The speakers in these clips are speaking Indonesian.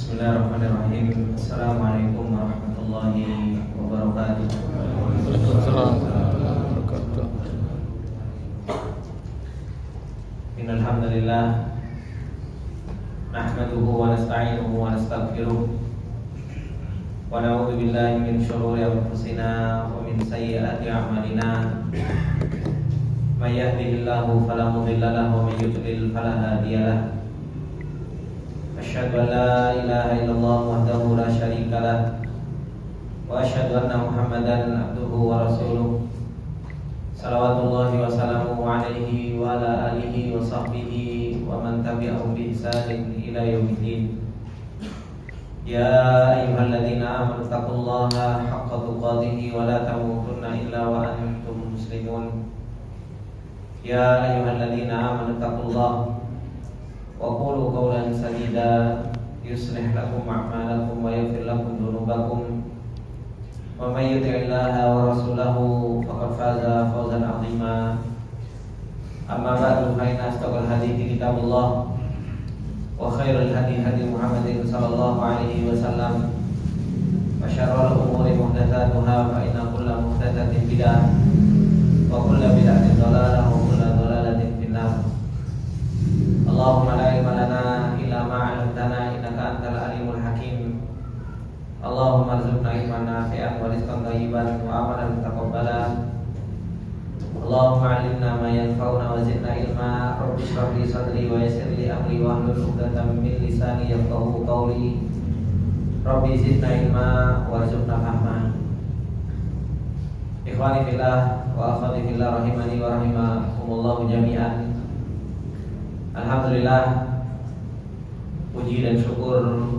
Bismillahirrahmanirrahim. Assalamualaikum warahmatullahi wabarakatuh. Waalaikumsalam warahmatullahi wabarakatuh. Innal hamdalillah nahmaduhu wa nasta'inuhu wa nastaghfiruh wa na'udzu billahi min shururi anfusina wa min sayyiati a'malina. May yahdihillahu fala mudilla lahu wa may yudlil fala hadiya lahu. Asyhadu an la ilaha illallah wahdahu la syarika lah wa asyhadu anna Muhammadan abduhu wa rasuluh. Salawatullahi wa salamuhu alaihi wa ala alihi wa sahbihi wa man tabi'ahum bi ihsanin ila yaumiddin. Ya ayyuhalladzina amanu taqullaha haqqa tuqatih wa la tamutunna illa wa antum muslimun. Ya ayyuhalladzina amanu taqullaha wa qulu qawlan sadida yuslih lakum a'malakum wa yaghfir lakum dhunubakum wa may yuti'illaha wa rasulahu faqad faza fawzan 'azima. Amma ba'du, fa inna asdaqal hadithi kitabullah wa khairul hadi Muhammadin sallallahu alaihi wasallam wa syarrul umuri muhdatsatuha fa inna kulla muhdatsatin bid'ah wa kulla bid'atin dhalalah wa kulla dhalalatin finnar. Allahumma la ilma lana illa ma 'allamtana innaka antal alimul hakim. Allahumma arzuqna ilman nafi'an wa rizqan thayyiban wa amalan mutaqabbalan. Allahumma 'allimna ma yanfa'una wa zidna ilma. Rabbi shrah li sadri wa yassir li amri wa hlul 'uqdatam min lisani yafqahu qawli. Rabbi zidna ilma warzuqna fahma. Ikhwani fillah wa akhwati fillah rahimani wa rahimakumullah jami'an. Alhamdulillah, puji dan syukur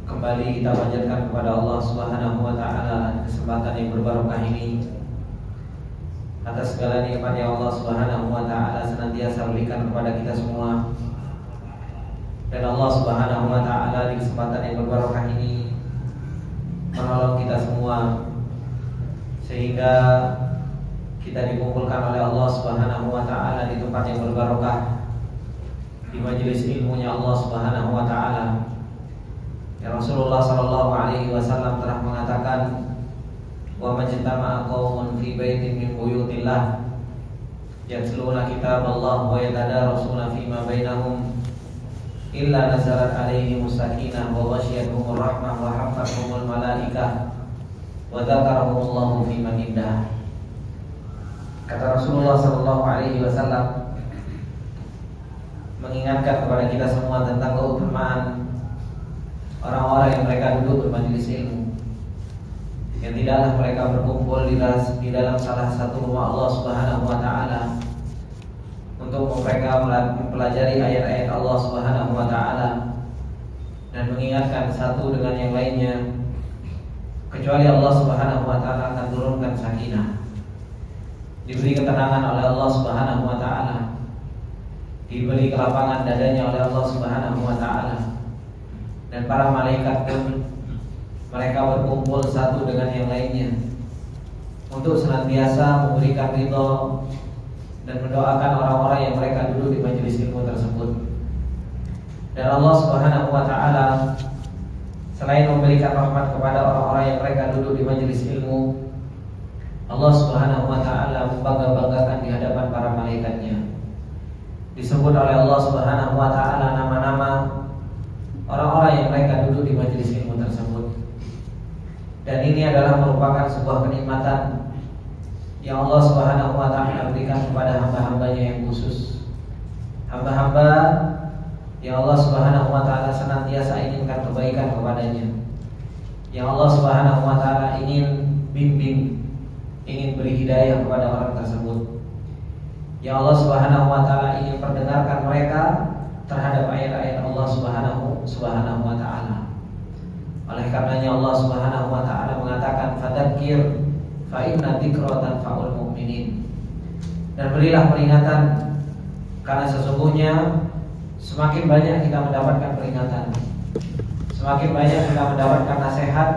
kembali kita panjatkan kepada Allah Subhanahu wa taala kesempatan yang berbarokah ini, atas segala nikmat yang Allah Subhanahu wa taala senantiasa berikan kepada kita semua. Dan Allah Subhanahu wa taala di kesempatan yang berbarokah ini menolong kita semua sehingga kita dikumpulkan oleh Allah Subhanahu wa taala di tempat yang berbarokah, di majelis ilmunya Allah Subhanahu wa taala. Ya, Rasulullah sallallahu alaihi wasallam telah mengatakan, wa majtama'a qaumun fi baitin min buyutillah yatluna kitaballah wa yatadarasuna fima bainahum illa nazalat alaihimus sakinah wa ghasyiyatuhumur rahmah wa hafathumul malaikah wa dzakarahumullahu fi man indah. Kata Rasulullah sallallahu alaihi wasallam mengingatkan kepada kita semua tentang keutamaan orang-orang yang mereka duduk bermajelis ilmu, yang tidaklah mereka berkumpul di dalam salah satu rumah Allah Subhanahu wa taala untuk mereka mempelajari ayat-ayat Allah Subhanahu wa taala dan mengingatkan satu dengan yang lainnya, kecuali Allah Subhanahu wa taala akan turunkan sakinah, diberi ketenangan oleh Allah Subhanahu wa taala, diberi kelapangan dadanya oleh Allah Subhanahu wa taala, dan para malaikat pun mereka berkumpul satu dengan yang lainnya untuk senantiasa memberikan ridho dan mendoakan orang-orang yang mereka duduk di majelis ilmu tersebut. Dan Allah Subhanahu wa taala selain memberikan rahmat kepada orang-orang yang mereka duduk di majelis ilmu, Allah Subhanahu wa taala membangga-banggakan di hadapan para malaikatnya. Disebut oleh Allah Subhanahu wa taala nama-nama orang-orang yang mereka duduk di majelis ilmu tersebut. Dan ini adalah merupakan sebuah kenikmatan yang Allah Subhanahu wa taala berikan kepada hamba-hambanya yang khusus. Hamba-hamba yang Allah Subhanahu wa taala senantiasa inginkan kebaikan kepadanya, yang Allah Subhanahu wa taala ingin bimbing, ingin beri hidayah kepada orang tersebut, yang Allah Subhanahu wa taala ingin perdengarkan mereka terhadap ayat-ayat Allah Subhanahu wa taala. Oleh karenanya Allah Subhanahu wa taala mengatakan, fadzakir fa inna dzikra tanfa'ul mu'minin. Dan berilah peringatan, karena sesungguhnya semakin banyak kita mendapatkan peringatan, semakin banyak kita mendapatkan nasihat,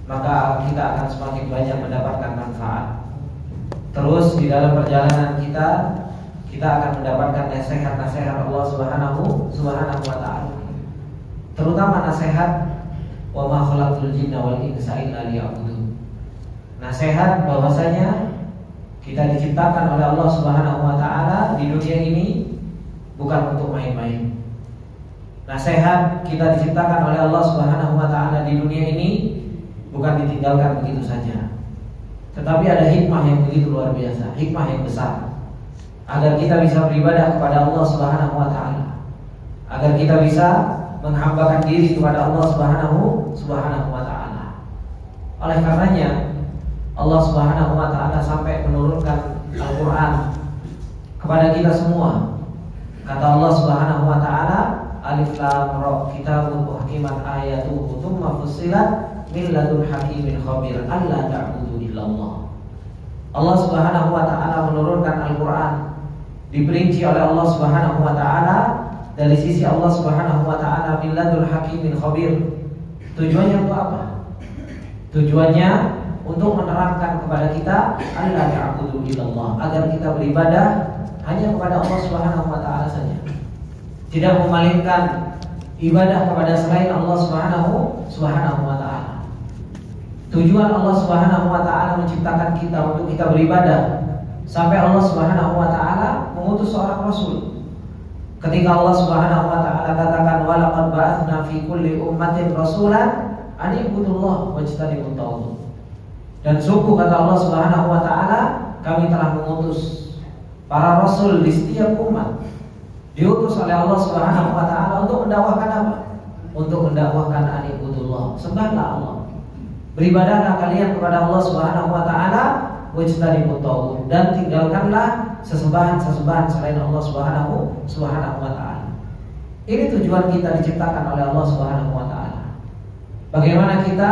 maka kita akan semakin banyak mendapatkan manfaat. Terus di dalam perjalanan kita akan mendapatkan nasihat-nasihat Allah Subhanahu wa taala. terutama nasihat wa ma khalaqtul jinna wal insa illa liya'budun. Nasihat bahwasanya kita diciptakan oleh Allah Subhanahu wa taala di dunia ini bukan untuk main-main. Nasihat kita diciptakan oleh Allah Subhanahu wa taala di dunia ini bukan ditinggalkan begitu saja. Tetapi ada hikmah yang begitu luar biasa, hikmah yang besar, agar kita bisa beribadah kepada Allah Subhanahu wa taala, agar kita bisa menghambakan diri kepada Allah Subhanahu wa taala. Oleh karenanya Allah Subhanahu wa taala sampai menurunkan Al-Qur'an kepada kita semua. Kata Allah Subhanahu wa taala, Alif Lam Ra, kitabun uhkimat ayatuhu tsumma fussilat min ladun hakimin khabir alla ta'budu illallah. Allah Subhanahu wa taala menurunkan Al-Qur'an, diperinci oleh Allah Subhanahu wa taala dari sisi Allah Subhanahu wa taala min ladun hakimin khabir. Tujuannya untuk apa? Tujuannya untuk menerangkan kepada kita alla ta'budu illallah, agar kita beribadah hanya kepada Allah Subhanahu wa taala saja. Tidak memalingkan ibadah kepada selain Allah Subhanahu wa taala. Tujuan Allah Subhanahu wa taala menciptakan kita untuk kita beribadah, sampai Allah Subhanahu wa taala mengutus seorang rasul. Ketika Allah Subhanahu wa taala katakan wa laqad ba'atsna fi kulli ummatin rasulan an ibudullah wajtanibut taghut. Dan sungguh kata Allah Subhanahu wa taala, kami telah mengutus para rasul di setiap umat. Diutus oleh Allah Subhanahu wa taala untuk mendakwahkan apa? Untuk mendakwahkan an ibudullah, sembahlah Allah. Beribadahlah kalian kepada Allah Subhanahu wa taala wajtanibut taghut, dan tinggalkanlah sesembahan-sesembahan selain Allah Subhanahu wa taala. Ini tujuan kita diciptakan oleh Allah Subhanahu wa taala. Bagaimana kita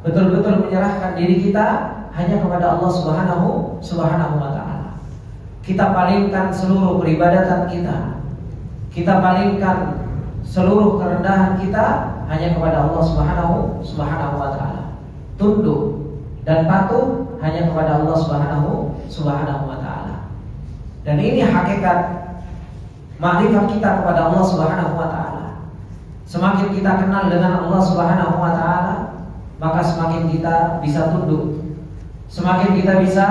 betul-betul menyerahkan diri kita hanya kepada Allah Subhanahu wa taala. Kita palingkan seluruh peribadatan kita. Kita palingkan seluruh kerendahan kita hanya kepada Allah Subhanahu wa taala. Tunduk dan patuh hanya kepada Allah Subhanahu wa taala. Dan ini hakikat makrifat kita kepada Allah Subhanahu wa taala. Semakin kita kenal dengan Allah Subhanahu wa taala, maka semakin kita bisa tunduk, semakin kita bisa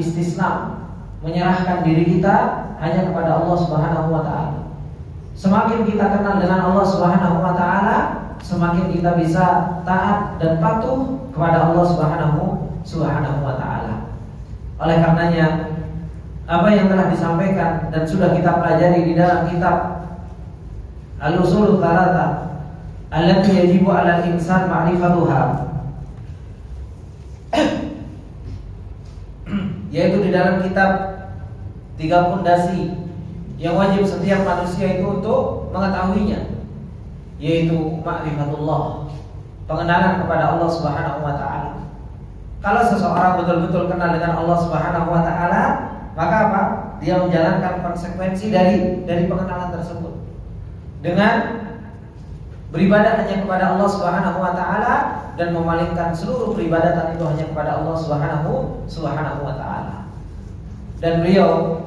istislam, menyerahkan diri kita hanya kepada Allah Subhanahu wa taala. Semakin kita kenal dengan Allah Subhanahu wa taala, semakin kita bisa taat dan patuh kepada Allah Subhanahu wa taala. Oleh karenanya, apa yang telah disampaikan dan sudah kita pelajari di dalam kitab Al-Ushul Tsalatsa allati yajibu 'alal insan ma'rifatuha, yaitu di dalam kitab 3 pondasi yang wajib setiap manusia itu untuk mengetahuinya, yaitu ma'rifatullah, pengenalan kepada Allah Subhanahu wa taala. Kalau seseorang betul-betul kenal dengan Allah Subhanahu wa taala, maka apa? Dia menjalankan konsekuensi dari pengenalan tersebut dengan beribadah hanya kepada Allah Subhanahu wa taala dan memalingkan seluruh peribadatan itu hanya kepada Allah Subhanahu wa taala. Dan beliau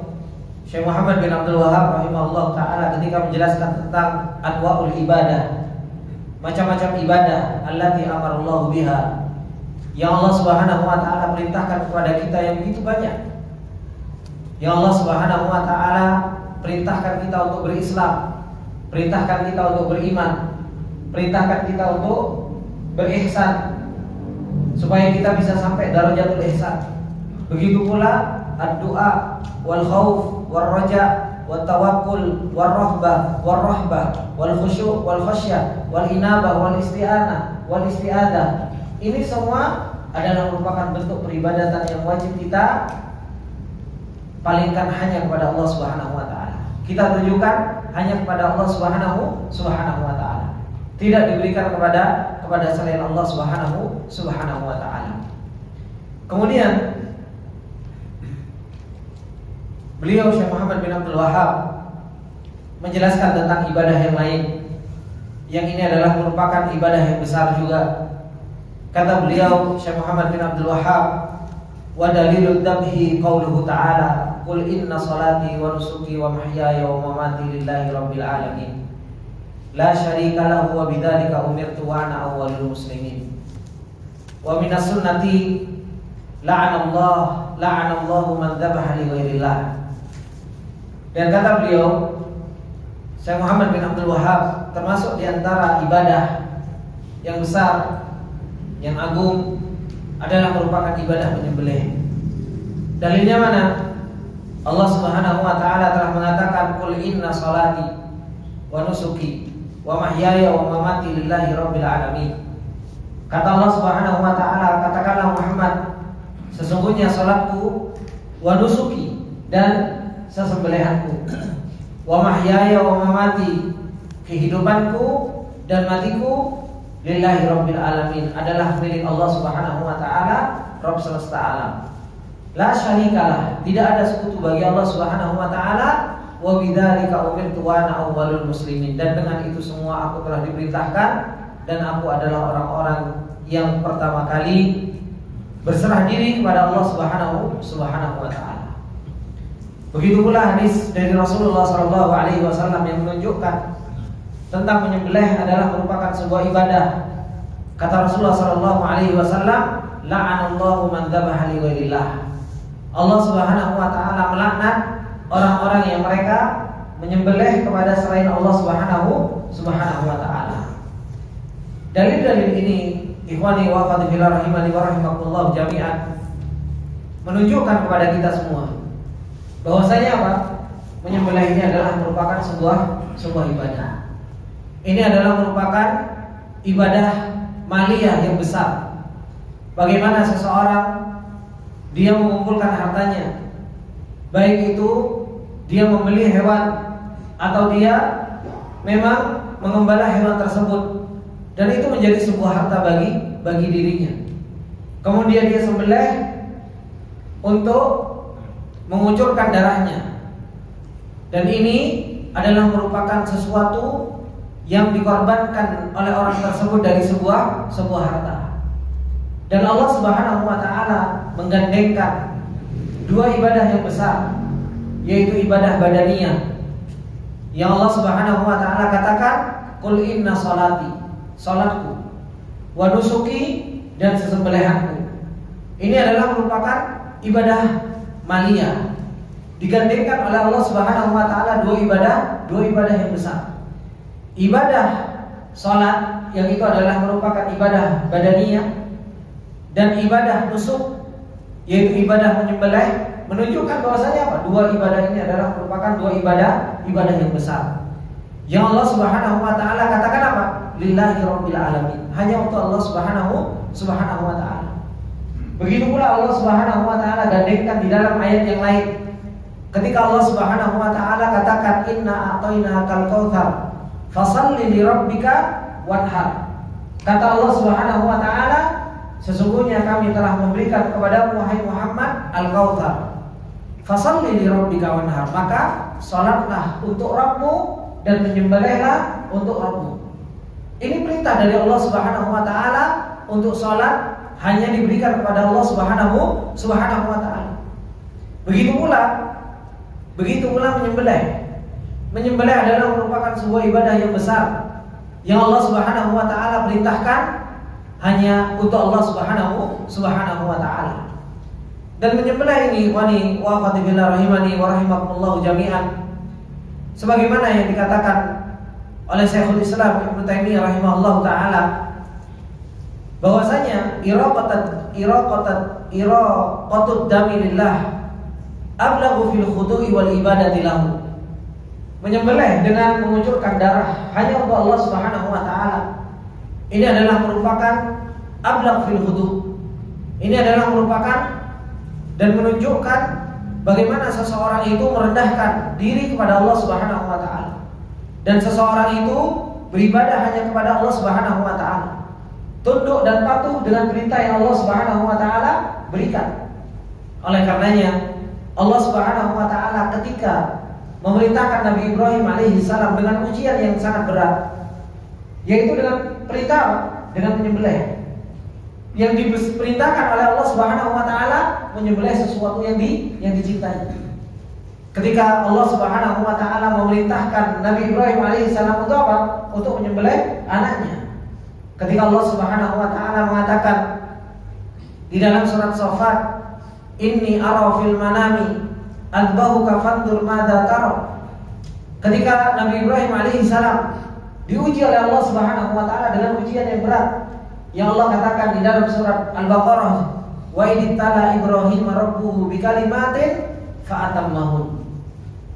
Syekh Muhammad bin Abdul Wahhab rahimahullah taala ketika menjelaskan tentang anwa'ul ibadah, macam-macam ibadah allati amarallahu biha, yang Allah Subhanahu wa taala perintahkan kepada kita yang begitu banyak. Yang Allah Subhanahu wa taala perintahkan kita untuk berislam, perintahkan kita untuk beriman, perintahkan kita untuk berihsan supaya kita bisa sampai darajatul ihsan. Begitu pula ad-du'a wal khauf wal raja wat tawakkul wal rahbah wal khusyu' wal khasyah wal inabah wal isti'anah wal isti'adah. Ini semua adalah merupakan bentuk peribadatan yang wajib kita palingkan hanya kepada Allah Subhanahu wa taala. Kita tujukan hanya kepada Allah Subhanahu wa taala. Tidak diberikan kepada selain Allah Subhanahu wa taala. Kemudian beliau Syekh Muhammad bin Abdul Wahhab menjelaskan tentang ibadah yang lain, yang ini adalah merupakan ibadah yang besar juga. Kata beliau Syekh Muhammad bin Abdul Wahhab, wa dalilud dzabhi qauluhu ta'ala, qul inna salati wa nusuki wa mahyaya wa mamati lillahi rabbil alamin. la syarika lahu wa bidzalika umirtu wa ana awwalul muslimin. Wa minas sunnati la'anallahu man dzabaha li ghairillah. Dan kata beliau, Syekh Muhammad bin Abdul Wahhab, termasuk di antara ibadah yang besar, yang agung adalah merupakan ibadah menyembelih. Dalilnya mana? Allah Subhanahu wa taala telah mengatakan, "Qul inna sholati wa nusuki wa mahyaya wa mamati lillahi rabbil alamin." Kata Allah Subhanahu wa taala, katakanlah Muhammad, sesungguhnya salatku, wa nusuki, dan sesembelihanku, wa mahyaya wa mamati, kehidupanku dan matiku, lillahi rabbil alamin, adalah milik Allah Subhanahu wa taala, Rabb semesta alam. La syarikalah, tidak ada sekutu bagi Allah Subhanahu wa taala. Wa bidzalika umirtu wa ana awwalul muslimin, dan dengan itu semua aku telah diperintahkan dan aku adalah orang-orang yang pertama kali berserah diri kepada Allah Subhanahu wa taala. Begitu pula hadis dari Rasulullah sallallahu alaihi wasallam yang menunjukkan tentang menyembelih adalah merupakan sebuah ibadah. Kata Rasulullah sallallahu alaihi wasallam, la'anallahu man dzabaha li ghairillah. Allah Subhanahu wa taala melaknat orang-orang yang mereka menyembelih kepada selain Allah Subhanahu wa taala. Dalil-dalil ini, ikhwani wa akhwati fillah rahimani wa rahimakumullah jami'an, menunjukkan kepada kita semua bahwasanya apa? Menyembelih ini adalah merupakan sebuah ibadah. Ini adalah merupakan ibadah maliyah yang besar. Bagaimana seseorang dia mengumpulkan hartanya, baik itu dia membeli hewan atau dia memang mengembala hewan tersebut, dan itu menjadi sebuah harta bagi dirinya. Kemudian dia sembelih untuk mengucurkan darahnya, dan ini adalah merupakan sesuatu yang dikorbankan oleh orang tersebut dari sebuah harta. Dan Allah Subhanahu wa taala menggandengkan dua ibadah yang besar, yaitu ibadah badaniyah yang Allah Subhanahu wa taala katakan, "Qul inna sholati," salatku, "wa nusuki," dan sesembelihanku. Ini adalah merupakan ibadah maliyah, digandengkan oleh Allah Subhanahu wa taala dua ibadah yang besar. Ibadah salat yang itu adalah merupakan ibadah badaniyah, dan ibadah nusuk yaitu ibadah menyembelih, menunjukkan bahwasanya apa? Dua ibadah ini adalah merupakan dua ibadah yang besar. Yang Allah Subhanahu wa taala katakan apa? Lillahi rabbil alamin. Hanya untuk Allah Subhanahu wa taala. Begitu pula Allah Subhanahu wa taala gandengkan di dalam ayat yang lain. Ketika Allah Subhanahu wa taala katakan, "Inna a'tainakal kautsar, fashalli li rabbika wanhar." Kata Allah Subhanahu wa taala, sesungguhnya kami telah memberikan kepadamu wahai Muhammad al-kautsar, fashalli li rabbika wanhar, maka salatlah untuk Rabbmu dan menyembelihlah untuk Rabbmu. Ini perintah dari Allah Subhanahu wa taala untuk salat hanya diberikan kepada Allah Subhanahu wa taala. Begitu pula menyembelih. Menyembelih adalah merupakan sebuah ibadah yang besar yang Allah Subhanahu wa taala perintahkan hanya untuk Allah Subhanahu wa taala. Dan menyembelih ini, ikhwani wa akhwati fillah rahimani wa rahimakumullah jami'an, sebagaimana yang dikatakan oleh Syekhul Islam Ibnu Taimiyah rahimahullah taala, bahwasanya iraqatud dami lillah ablaghu fil khudu'i wal ibadati lahu. Menyembelih dengan mengucurkan darah hanya untuk Allah Subhanahu wa taala, ini adalah merupakan ablagh fil khudu'. Ini adalah merupakan dan menunjukkan bagaimana seseorang itu merendahkan diri kepada Allah Subhanahu wa taala, dan seseorang itu beribadah hanya kepada Allah Subhanahu wa taala, tunduk dan patuh dengan perintah yang Allah Subhanahu wa taala berikan. Oleh karenanya Allah Subhanahu wa taala ketika memerintahkan Nabi Ibrahim alaihi salam dengan ujian yang sangat berat, yaitu dengan perintah dengan menyembelih, yang diperintahkan oleh Allah Subhanahu wa taala menyembelih sesuatu yang dicintai. Ketika Allah Subhanahu wa taala memerintahkan Nabi Ibrahim alaihissalam untuk apa? Untuk menyembelih anaknya. Ketika Allah Subhanahu wa taala mengatakan di dalam surat Shafat, "Inni ara fil manami adbahuka fandur madza tara." Ketika Nabi Ibrahim alaihissalam diuji oleh Allah Subhanahu wa taala dengan ujian yang berat, yang Allah katakan di dalam surat Al-Baqarah, "Wa idtala Ibrahim rabbuhu bikalimatin fa'atammahun."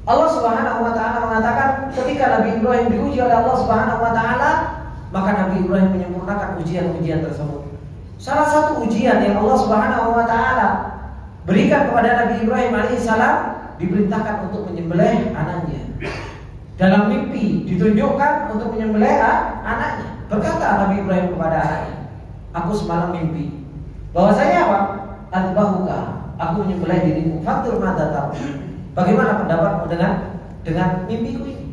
Allah Subhanahu wa taala mengatakan ketika Nabi Ibrahim diuji oleh Allah Subhanahu wa taala, maka Nabi Ibrahim menyempurnakan ujian-ujian tersebut. Salah satu ujian yang Allah Subhanahu wa taala berikan kepada Nabi Ibrahim alaihissalam, diperintahkan untuk menyembelih anaknya. Dalam mimpi ditunjukkan untuk menyembelih anaknya. Berkata Nabi Ibrahim kepada anaknya, "Aku semalam mimpi bahwasanya apa? Adbahuka, aku menyembelih dirimu. Fatur madza tahu." Bagaimana pendapatmu dengan mimpiku ini?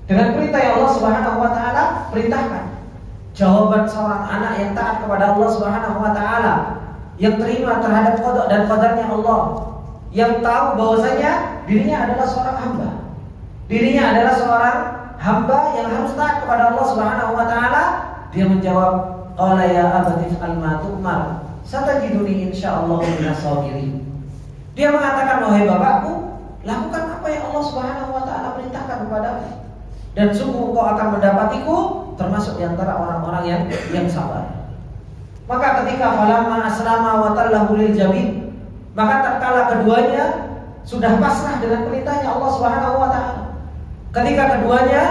Dengan perintah yang Allah Subhanahu wa taala perintahkan. Jawaban seorang anak yang taat kepada Allah Subhanahu wa taala, yang terima terhadap qada dan qadarnya Allah, yang tahu bahwasanya dirinya adalah seorang hamba. Dirinya adalah seorang hamba yang harus taat kepada Allah Subhanahu wa taala. Dia menjawab, "Qala ya abati fa'al ma tu'mar, satajiduni insyaallah minas sabirin." Dia mengatakan, "Wahai bapakku, lakukan apa yang Allah Subhanahu wa taala perintahkan kepadamu, dan sungguh engkau akan mendapatiku termasuk di antara orang-orang yang sabar." Maka ketika falamma aslama wa tallahu lil jabin, maka tatkala keduanya sudah pasrah dengan perintahnya Allah Subhanahu wa taala, ketika keduanya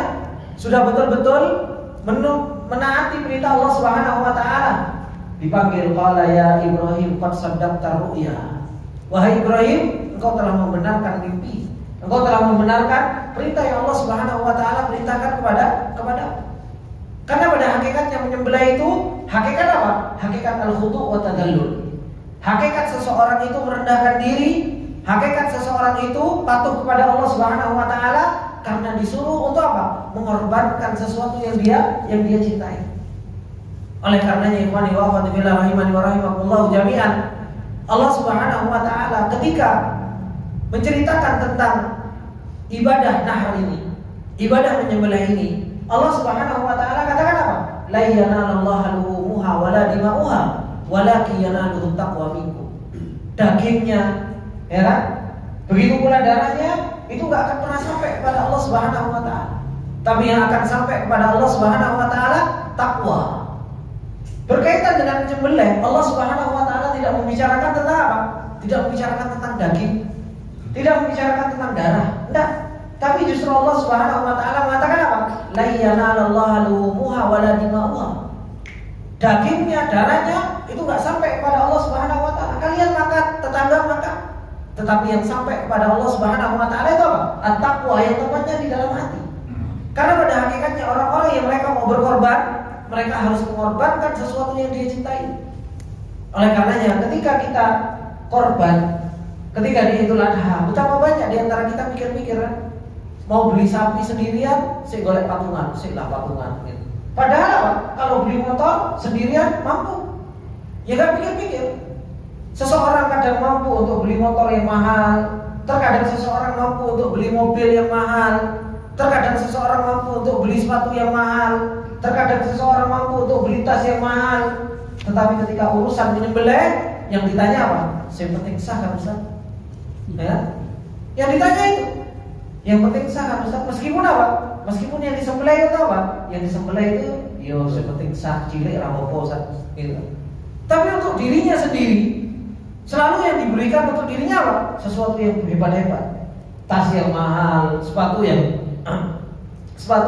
sudah betul-betul menaati perintah Allah Subhanahu wa taala, dipanggil, qala ya Ibrahim qad saddaqta ru'ya. Wahai Ibrahim, engkau telah membenarkan mimpi. Engkau telah membenarkan perintah yang Allah Subhanahu wa taala perintahkan kepada. Karena pada hakikatnya menyembelih itu hakikat apa? Hakikat al-khudu' wa tadallul. Hakikat seseorang itu merendahkan diri, hakikat seseorang itu patuh kepada Allah Subhanahu wa taala karena disuruh untuk apa? Mengorbankan sesuatu yang dia cintai. Oleh karenanya ikhwani wa akhwati fillah rahimani wa rahimakumullah jami'an, Allah Subhanahu wa taala ketika menceritakan tentang ibadah nahar ini, ibadah menyembelih ini, Allah Subhanahu wa taala katakan apa? La yanalallaha luhumuha wala dima'uha walakin yanaluhu taqwa minkum. Dagingnya, ya kan? Begitu pula darahnya itu enggak akan pernah sampai kepada Allah Subhanahu wa taala. Tapi yang akan sampai kepada Allah Subhanahu wa taala takwa. Berkaitan dengan menyembelih, Allah Subhanahu wa taala tidak membicarakan tentang apa? Tidak membicarakan tentang daging, tidak membicarakan tentang darah, enggak. Tapi justru Allah Subhanahu wa taala mengatakan apa? La yanalallaha luhumuha wala dima'uha. Dagingnya, darahnya itu enggak sampai kepada Allah Subhanahu wa taala. Kalian makan, tetangga makan. Tetapi yang sampai kepada Allah Subhanahu wa taala itu apa? At-taqwa, yang tempatnya di dalam hati. Karena pada hakikatnya orang-orang yang mereka mau berkorban, mereka harus mengorbankan sesuatu yang dia cintai. Oleh karenanya ketika kita korban, ketika di Idul Adha, betapa banyak di antara kita mikir-mikir kan? Mau beli sapi sendirian, saya golek patungan, saya lah patungan gitu. Padahal apa? Kalau beli motor sendirian mampu. Ya kan pikir-pikir. Seseorang kadang mampu untuk beli motor yang mahal, terkadang seseorang mampu untuk beli mobil yang mahal, terkadang seseorang mampu untuk beli sepatu yang mahal, terkadang seseorang mampu untuk beli tas yang mahal. Tetapi ketika urusan menyembelih, yang ditanya apa? Yang penting sah kan Ustaz? Ya? Yang ditanya itu, yang penting sah kan Ustaz? Meskipun apa? Meskipun yang disembelih itu apa? Yang disembelih itu, yo yang penting sah, cilik rapopo Ustaz, gitu. Tapi untuk dirinya sendiri, selalu yang diberikan untuk dirinya apa? Sesuatu yang hebat-hebat. Tas yang mahal, sepatu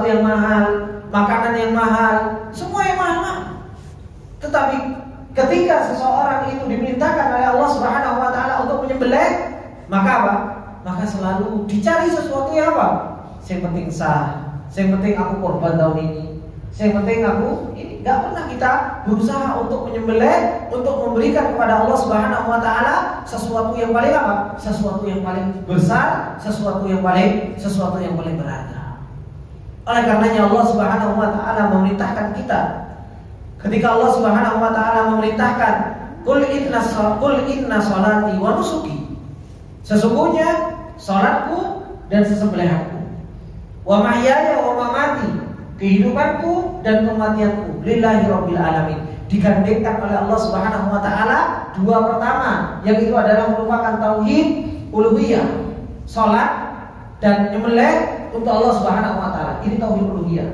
yang mahal, makanan yang mahal, semua yang mahal. Tetapi ketika seseorang itu diperintahkan oleh Allah Subhanahu wa taala untuk menyembelih, maka apa? Maka selalu dicari sesuatu yang apa? Yang penting sah, yang penting aku korban tahun ini, yang penting aku ini. Gak pernah kita berusaha untuk menyembelih, untuk memberikan kepada Allah Subhanahu wa taala sesuatu yang paling apa? Sesuatu yang paling besar, sesuatu yang paling berharga. Oleh karenanya Allah Subhanahu wa taala memerintahkan kita. Ketika Allah Subhanahu wa taala memerintahkan, Qul inna sholati wa nusuki. Sesungguhnya salatku dan sesembelihanku. Wa mahyaya wa mamati, kehidupanku dan kematianku lillahi rabbil alamin. Digandengkan oleh Allah Subhanahu wa taala dua pertama, yang itu adalah merupakan tauhid uluhiyah, salat dan nyembelih untuk Allah Subhanahu wa taala. Ini tauhid uluhiyah.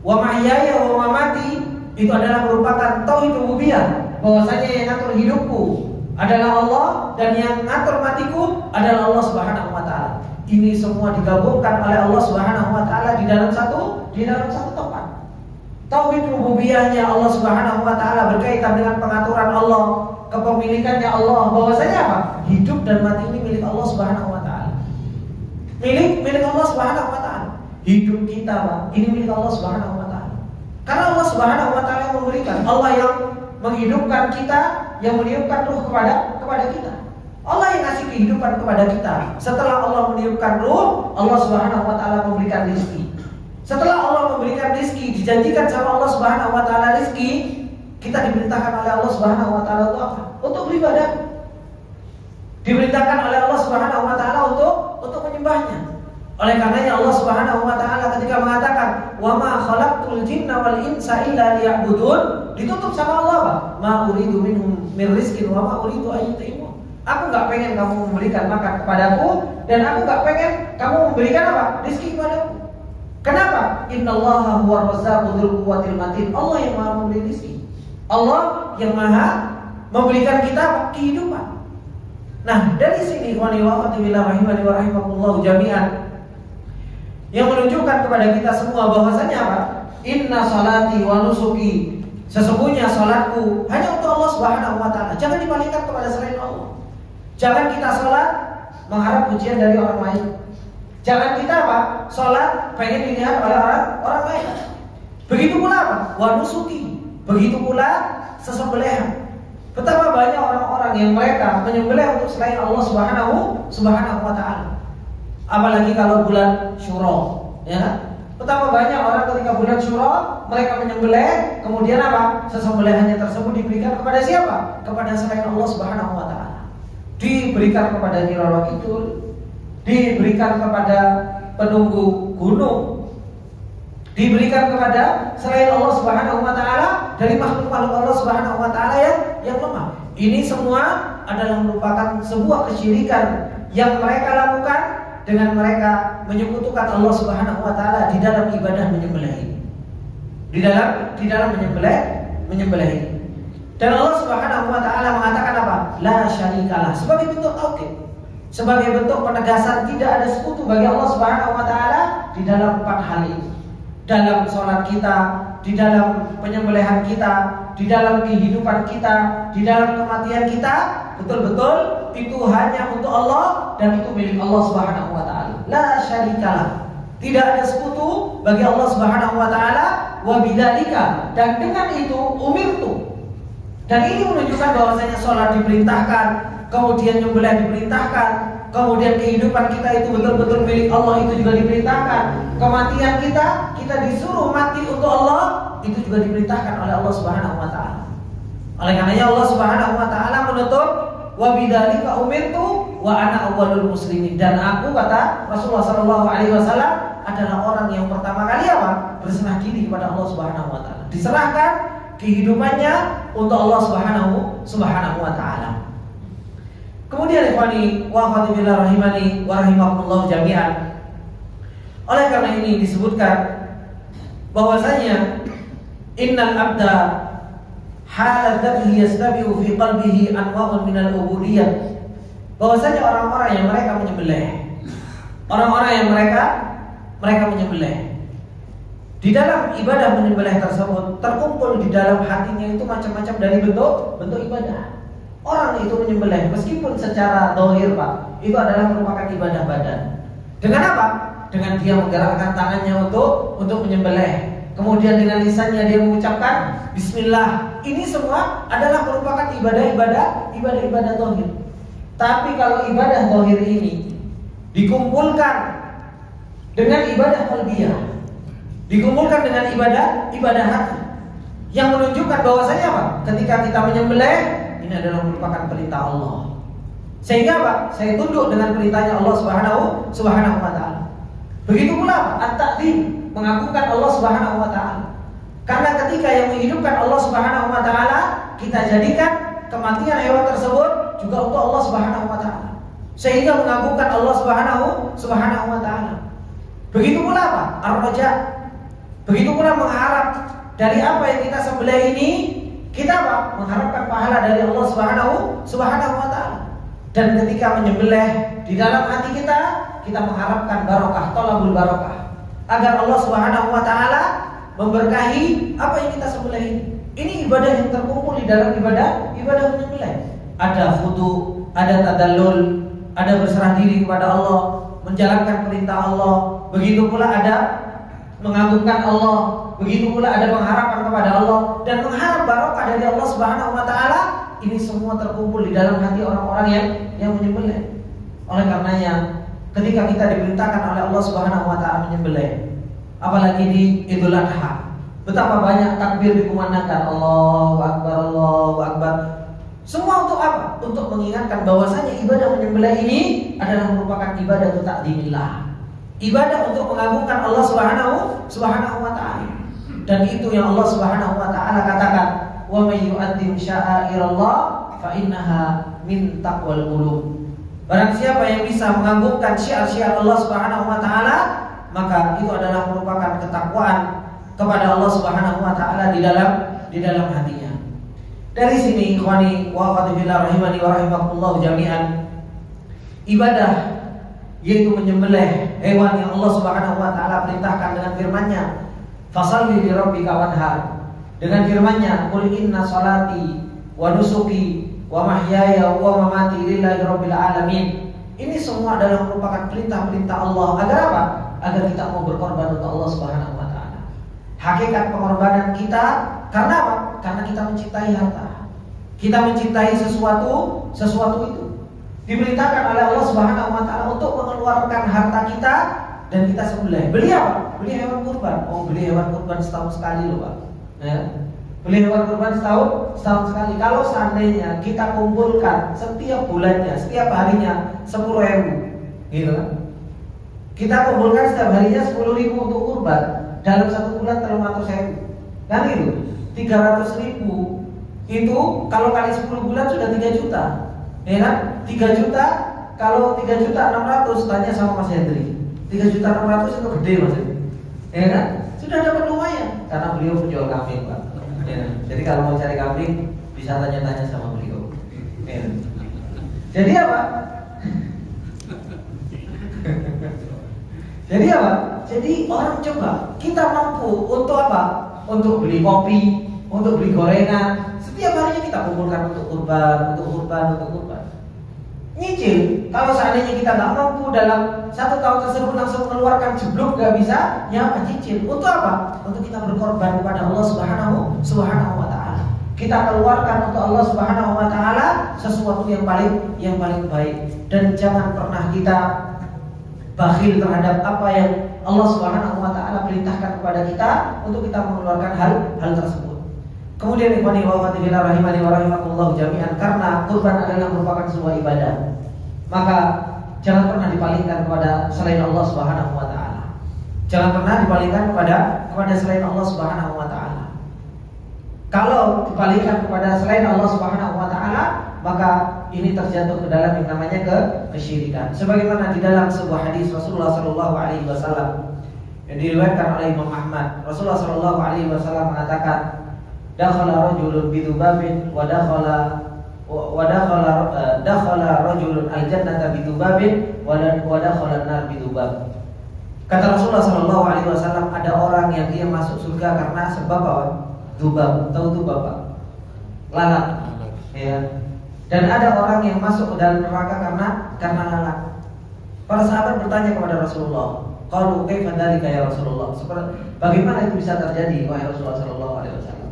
Wa mahyaya wa mamati itu adalah merupakan tauhid rububiyah, bahwasanya yang ngatur hidupku adalah Allah dan yang ngatur matiku adalah Allah Subhanahu wa taala. Ini semua digabungkan oleh Allah Subhanahu wa taala di dalam satu tempat. Tauhid rububiyahnya Allah Subhanahu wa taala berkaitan dengan pengaturan Allah, kepemilikannya Allah, bahwasanya apa? Hidup dan mati ini milik Allah Subhanahu wa taala. Milik Allah Subhanahu wa taala. Hidup kita, Pak, ini milik Allah Subhanahu wa taala. Karena Allah Subhanahu wa taala yang memberikan, Allah yang menghidupkan kita, yang meniupkan ruh kepada kita. Allah yang ngasih kehidupan kepada kita. Setelah Allah meniupkan ruh, Allah Subhanahu wa taala memberikan rezeki. Setelah Allah memberikan rezeki, dijanjikan sama Allah Subhanahu wa taala rezeki, kita diperintahkan oleh Allah Subhanahu wa taala untuk apa? Untuk beribadah. Diperintahkan oleh Allah Subhanahu wa taala untuk menyembahnya. Oleh karenanya Allah Subhanahu wa taala ketika mengatakan, "Wa ma khalaqtul jinna wal insa illa liya'budun," ditutup sama Allah, Pak. "Ma uridu minhum min rizqin wa ma uridu an yut'imun." Aku enggak pengen kamu memberikan makan kepadaku, dan aku enggak pengen kamu memberikan apa? Rezeki kepadaku. Kenapa? Innallaha huwa razzaqu dzul quwwatil matin. Allah yang Maha memberi rezeki. Allah yang Maha memberikan kita kehidupan. Nah, dari sini ikhwani wa akhwati fillah rahimani wa rahimakumullah jami'an, yang menunjukkan kepada kita semua bahwasanya apa? Inna salati wa nusuki, sesungguhnya salatku hanya untuk Allah Subhanahu wa taala. Jangan dipalingkan kepada selain Allah. Jangan kita salat mengharap pujian dari orang lain. Jangan kita apa? Salat pengen dilihat oleh orang lain. Begitu pula apa? Wa nusuki. Begitu pula sesembelihan. Betapa banyak orang-orang yang mereka menyembelih untuk selain Allah Subhanahu wa taala. Apalagi kalau bulan Syuro, ya. Betapa banyak orang ketika bulan Syuro mereka menyembelih, kemudian apa? Sesembelihannya tersebut diberikan kepada siapa? Kepada selain Allah Subhanahu wa taala. Diberikan kepada Nyi Roro Kidul, diberikan kepada penunggu gunung, diberikan kepada selain Allah Subhanahu wa taala dari makhluk-makhluk Allah Subhanahu wa taala yang lemah. Ini semua adalah merupakan sebuah kesyirikan yang mereka lakukan dengan mereka menyekutukan Allah Subhanahu wa taala di dalam ibadah menyembelih. Di dalam menyembelih. Dan Allah Subhanahu wa taala mengatakan apa? La syarikalah, sebagai bentuk tauhid, sebagai bentuk penegasan tidak ada sekutu bagi Allah Subhanahu wa taala di dalam 4 hal ini. Dalam sholat kita, di dalam penyembelihan kita, di dalam kehidupan kita, di dalam kematian kita, betul-betul itu hanya untuk Allah dan itu milik Allah Subhanahu wa taala. La syarikalah. Tidak ada sekutu bagi Allah Subhanahu wa taala, wa bidzalika, dan dengan itu umirtu. Dan ini menunjukkan bahwasanya sholat diperintahkan, kemudian nyembelih diperintahkan, kemudian kehidupan kita itu betul-betul milik Allah, itu juga diperintahkan. Kematian kita disuruh mati untuk Allah, itu juga diperintahkan oleh Allah Subhanahu wa taala. Oleh karenanya Allah Subhanahu wa taala menutup, wa bidzalika umirtu wa ana awwalul muslimin, dan aku, kata Rasulullah sallallahu alaihi wasallam, adalah orang yang pertama kali apa? Berserah diri kepada Allah Subhanahu wa taala. Diserahkan kehidupannya untuk Allah Subhanahu wa taala. Kemudian ikhwani wa akhwati fillah rahimani wa rahimakumullah jami'an. Oleh karena ini disebutkan bahwasanya innal abda halat dzabhi yastabi'u fi qalbihi anwa'un minal ubudiyyah. Bahwasanya orang-orang yang mereka menyembelih, orang-orang yang mereka menyembelih, di dalam ibadah menyembelih tersebut terkumpul di dalam hatinya itu macam-macam dari bentuk ibadah. Orang itu menyembelih meskipun secara zahir, Pak, itu adalah merupakan ibadah badan. Dengan apa? Dengan dia menggerakkan tangannya untuk menyembelih. Kemudian dengan lisannya dia mengucapkan bismillah. Ini semua adalah merupakan ibadah zahir. Tapi kalau ibadah zahir ini dikumpulkan dengan ibadah qalbiyah, dikumpulkan dengan ibadah hati, yang menunjukkan bahwasanya apa? Ketika kita menyembelih, ini adalah merupakan perintah Allah. Sehingga apa? Saya tunduk dengan perintahnya Allah Subhanahu wa taala. Begitu pula at-ta'zim, mengagungkan Allah Subhanahu wa taala. Karena ketika yang menghidupkan Allah Subhanahu wa taala, kita jadikan kematian hewan tersebut juga untuk Allah Subhanahu wa taala. Sehingga mengagungkan Allah Subhanahu wa taala. Begitu pula apa? Ar-raja. Begitu pula mengharap dari apa yang kita sembelih ini, kita apa? Mengharapkan pahala dari Allah Subhanahu wa taala. Dan ketika menyembelih di dalam hati kita mengharapkan barokah, thalabul barokah, agar Allah Subhanahu wa taala memberkahi apa yang kita sembelih ini. Ini ibadah yang terkumpul di dalam ibadah menyembelih. Ada khudu, ada tadallul, ada berserah diri kepada Allah, menjalankan perintah Allah. Begitu pula ada mengagungkan Allah, begitu pula ada pengharapan kepada Allah dan mengharap barokah dari Allah Subhanahu wa taala. Ini semua terkumpul di dalam hati orang-orang yang menyembelih. Oleh karenanya, ketika kita diperintahkan oleh Allah Subhanahu wa taala menyembelih, apalagi di Idul Adha, betapa banyak takbir dikumandangkan, Allahu Akbar, Allahu Akbar. Semua untuk apa? Untuk mengingatkan bahwasanya ibadah menyembelih ini adalah merupakan ibadah ta'dzimillah. Ibadah untuk mengagungkan Allah Subhanahu wa taala. Dan itu yang Allah Subhanahu wa taala katakan, wa may yu'azzim sya'airallah fa innaha min taqwal qulub. Barang siapa yang bisa mengagungkan syiar-syiar Allah Subhanahu wa taala, maka itu adalah merupakan ketakwaan kepada Allah Subhanahu wa taala di dalam hatinya. Dari sini ikhwani wa akhwati fillah rahimani wa rahimakumullah jami'an, ibadah yaitu menyembelih hewan yang Allah Subhanahu wa taala perintahkan dengan firman-Nya, fasalli li rabbika wanhar. Dengan firman-Nya, qul inna salati wa nusuki wa mahyaya wa mamati lillahi rabbil alamin. Ini semua adalah merupakan perintah-perintah Allah agar apa? Agar kita mau berkorban untuk Allah Subhanahu wa taala. Hakikat pengorbanan kita karena apa? Karena kita mencintai harta. Kita mencintai sesuatu itu. Diperintahkan oleh Allah Subhanahu wa taala untuk mengeluarkan harta kita dan kita sembelih. Beli apa? Beli hewan kurban. Oh, beli hewan kurban setahun sekali loh, Pak. Ya. Beli hewan kurban setahun sekali. Kalau seandainya kita kumpulkan setiap bulannya, setiap harinya 10.000, gitu kan? Kita kumpulkan setiap harinya 10.000 untuk kurban. Dalam satu bulan 300.000. Kan gitu? 300.000 itu kalau kali 10 bulan sudah 3 juta. Ya kan? 3 juta, kalau 3.600.000 tanya sama Mas Hendri. 3.600.000 itu gede Mas Hendri. Ya kan? Sudah dapat lumayan karena beliau penjual kambing, Pak. Ya. Jadi kalau mau cari kambing bisa tanya-tanya sama beliau. Ya. Jadi apa? Jadi orang coba, kita mampu untuk apa? Untuk beli kopi, untuk beli gorengan. Setiap harinya kita kumpulkan untuk kurban. Nyicil. Kalau seandainya kita nggak mampu dalam 1 tahun tersebut langsung mengeluarkan jeblok, nggak bisa, ya apa? Cicil. Untuk apa? Untuk kita berkorban kepada Allah Subhanahu wa taala. Kita keluarkan untuk Allah Subhanahu wa taala sesuatu yang paling baik. Dan jangan pernah kita bakhil terhadap apa yang Allah Subhanahu wa taala perintahkan kepada kita untuk kita mengeluarkan hal tersebut. Kemudian ikhwani wa akhwati fillah rahimani wa rahimakumullah jami'an, karena kurban adalah merupakan sebuah ibadah, maka jangan pernah dipalingkan kepada selain Allah Subhanahu wa taala. Jangan pernah dipalingkan kepada selain Allah Subhanahu wa taala. Kalau dipalingkan kepada selain Allah Subhanahu wa taala, maka ini terjatuh ke dalam yang namanya kesyirikan. Sebagaimana di dalam sebuah hadis Rasulullah sallallahu alaihi wasallam yang diriwayatkan oleh Imam Ahmad, Rasulullah sallallahu alaihi wasallam mengatakan, dakhala rajulun bidubabin wa dakhala rajulun al-jannata bidubabin wa dakhala an-nar bidubab. Kata Rasulullah sallallahu alaihi wasallam, ada orang yang dia masuk surga karena sebab apa? Dubab. Tahu dubab, Pak? Lalat. Ya. Dan ada orang yang masuk ke dalam neraka karena lalat. Para sahabat bertanya kepada Rasulullah, qalu kaifa dzalika ya Rasulullah? Bagaimana itu bisa terjadi wahai Rasulullah sallallahu alaihi wasallam?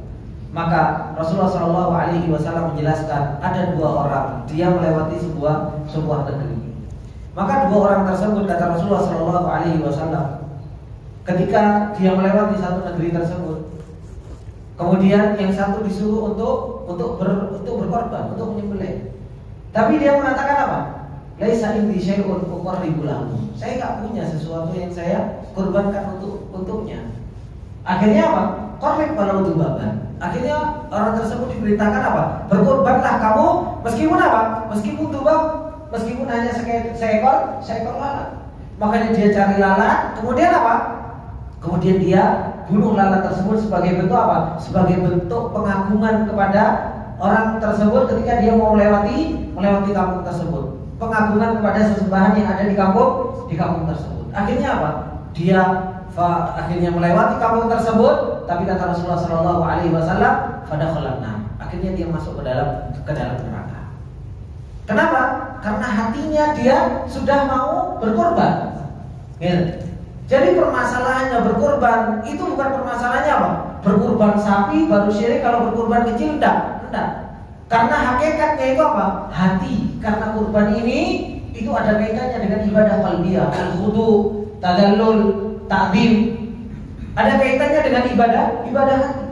Maka Rasulullah sallallahu alaihi wasallam menjelaskan, ada 2 orang, dia melewati sebuah negeri. Maka 2 orang tersebut, kata Rasulullah sallallahu alaihi wasallam, ketika dia melewati satu negeri tersebut, kemudian yang satu disuruh untuk berkorban, untuk menyembelih. Tapi dia mengatakan apa? Laisa indi syai'un uqarribu lahu. Saya enggak punya sesuatu yang saya kurbankan untuknya. Akhirnya apa? Qarrib walau dubaban. Akhirnya orang tersebut diberitakan apa? Berkorbanlah kamu meskipun apa? Meskipun dubab, meskipun hanya seekor lalat. Makanya dia cari lalat, kemudian apa? Kemudian dia bunuh lalat tersebut sebagai bentuk apa? Sebagai bentuk pengagungan kepada orang tersebut ketika dia mau melewati kampung tersebut. Pengagungan kepada sesembahan yang ada di kampung tersebut. Akhirnya apa? Dia akhirnya melewati kampung tersebut, tapi kata Rasulullah SAW, fadakhalanna. Akhirnya dia masuk ke dalam neraka. Kenapa? Karena hatinya dia sudah mau berkorban. Jadi permasalahannya berkorban itu bukan permasalahannya apa? Berkorban sapi baru syirik, kalau berkorban kecil enggak. Karena hakikatnya itu apa? Hati. Karena kurban ini itu ada kaitannya dengan ibadah qalbiyah, al-khudu, tadallul, ta'zim. Ada kaitannya dengan ibadah hati.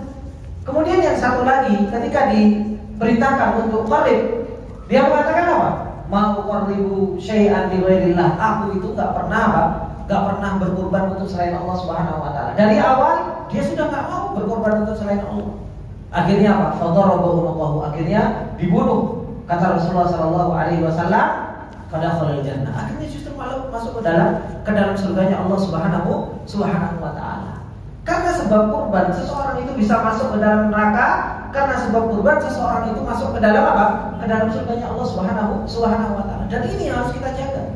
Kemudian yang satu lagi, ketika diperintahkan untuk qarib, dia mengatakan apa? Mau qarribu syai'an li ghairillah. Aku itu enggak pernah berkorban untuk selain Allah Subhanahu wa taala. Dari awal dia sudah enggak mau berkorban untuk selain Allah. Akhirnya apa? Fadarabahu, akhirnya dibunuh. Kata Rasulullah sallallahu alaihi wasallam, fadakhalal jannah. Akhirnya justru malah masuk ke dalam surganya Allah Subhanahu wa taala. Karena sebab kurban seseorang itu bisa masuk ke dalam neraka, karena sebab kurban seseorang itu masuk ke dalam apa? Ke dalam surganya Allah Subhanahu wa taala. Dan ini yang harus kita jaga.